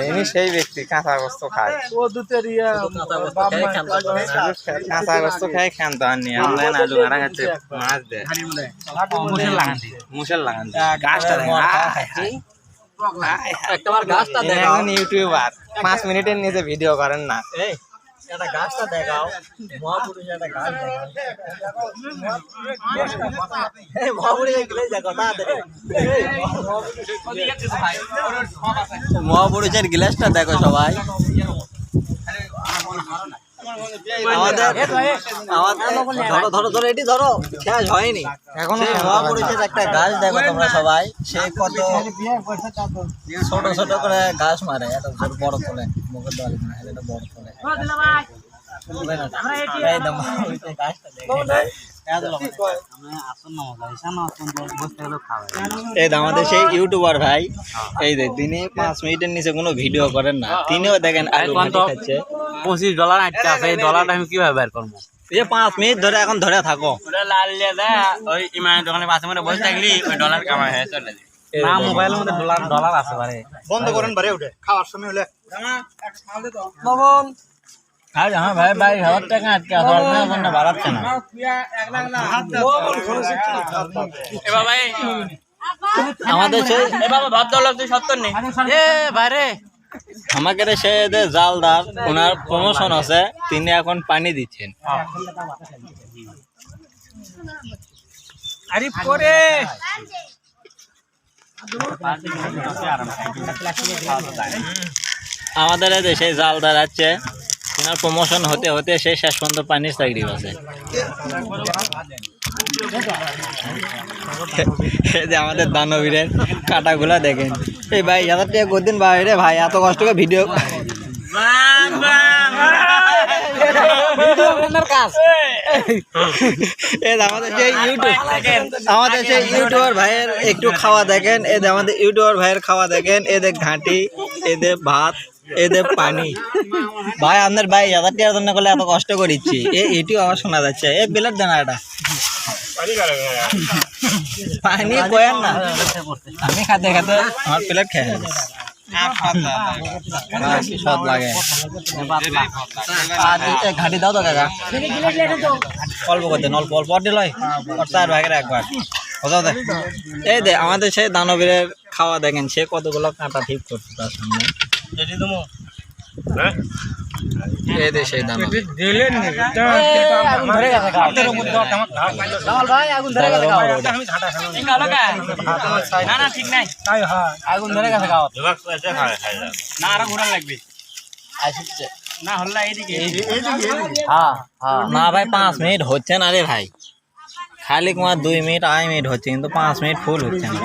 ইনি সেই ব্যক্তি কাঁচা গোস্ত খায়, কাঁচা গোস্ত খাই ক্ষান্ত আনি আমরা আলু গাড়া খাচ্ছে মাছ দেয় মুসের লাগান গাছটা এখন ইউটিউবার 5 মিনিটের নিচে ভিডিও করেন না। একটা গাছটা দেখাও, মহাপুরুষ একটা গাছ মহাপুরুষের গ্লাসটা দেখো সবাই। ধরো ধরো এটি ধরো, শেষ হয়নি এখন। মহাপুরুষের একটা গাছ দেখো তোমরা সবাই, সে কত ছোট ছোট করে গাছ মারে, এটা বড় তোলে মুখের দলে এটা বড় তোলে। এই আমাদের সেই ইউটিউবার ভাই, এই দেখ তিনি 5 মিনিটের নিচে কোনো ভিডিও করেন না, তিনিও দেখেন আলু খাচ্ছে। $25 আটকে আছে, এই ডলারটা আমি কিভাবে বের করবো? এই 5 মিনিট ধরে এখন ধরে থাকো। লাল ওই ইমানের দোকানে পাশে মধ্যে বসে থাকলি ওই ডলার কামাই হয়ে চলে যায়। না মোবাইলের মধ্যে ডলার আছে বারে, বন্ধ করেন বারে উঠে খাওয়ার সময় হলে হ্যাঁ ভাই ভাই 1000 টাকা আটকে আছে, আপনার বাড়াচ্ছে না। আমাদের সেই আমাকে সে জালদার ওনার প্রমোশন আছে, তিনি এখন পানি দিচ্ছেন। আমাদের দেশে জালদার আছে, ওনার প্রমোশন হতে হতে সে শেষ পর্যন্ত পানির চাকরি আছে। আমাদের দানবীরের কাটাগুলা দেখেন। এই ভাই 1000 টাকা করদিন বাইরে ভাই, এত কষ্ট করে ভিডিও আমাদের সেই ইউটিউবার ভাইয়ের একটু খাওয়া দেখেন, এদের আমাদের ইউটিউবার ভাইয়ের খাওয়া দেখেন। এদের ঘাঁটি, এদের ভাত, এদের পানি। ভাই আপনার ভাই 1000 টাকার জন্য করলে এত কষ্ট করিচ্ছি, এটিও আমার শোনা যাচ্ছে। এ প্লেট দেন এটা পানি কয়েন না, আমি খাতে খাতে আমার প্লেট খেয়ে সব লাগে। ঘাটি দাও তো কাকা, অল্প করতেন, অল্প অল্প দিল 4 ভাগের একবার। এই দে আমাদের সেই দানবীরের খাওয়া দেখেন, সে কতগুলো কাঁটা ঠিক করছে তার সামনে। সেই দানবীর না ভাই 5 মিনিট হচ্ছে না রে ভাই, খালি তোমার 2 মিনিট 2.5 মিনিট হচ্ছে, কিন্তু 5 মিনিট ফুল হচ্ছে না।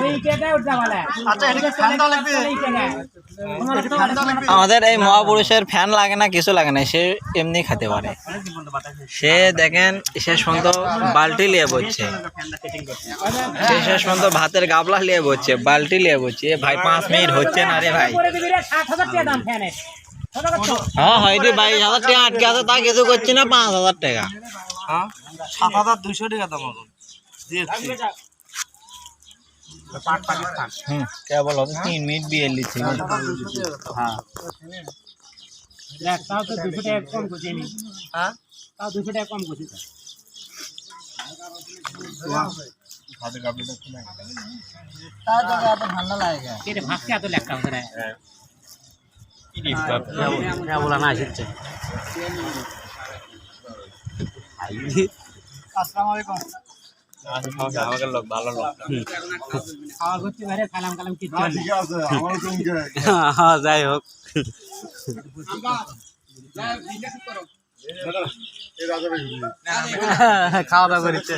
আমাদের এই মহাপুরুষের ফ্যান লাগে না, কিছু লাগে না, সে এমনি খেতে পারে। সে দেখেন শেষ পর্যন্ত বালতি নিয়ে বসছে, সে শেষ পর্যন্ত ভাতের গাবলা নিয়ে বসছে, বালতি নিয়ে বসছে। ভাই 5 মিনিট হচ্ছে না রে ভাই। হ্যাঁ হয়তো 22,000 টাকা আটকে আছে, তা কিছু করছি না। 5,000 টাকা, 7,200 টাকা দাম কেবল হবে 3 মিনিট বিয়ে লিখছি। হ্যাঁ ঠান্ডা লাগে। আসসালামু আলাইকুম। আমাকে লোক ভালো লোক খাওয়া করছি বাইরে, কালাম কালাম কি যাই হোক। খাওয়া দাওয়া করছে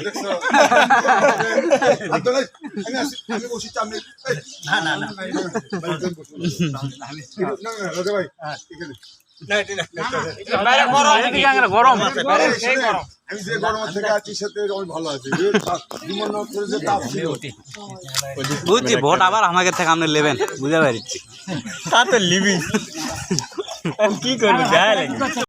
গরম বুঝছি, ভোট আবার আমাকে থেকে আপনি নেবেন, বুঝতে পারছি। তা তো লিবি কি করবি।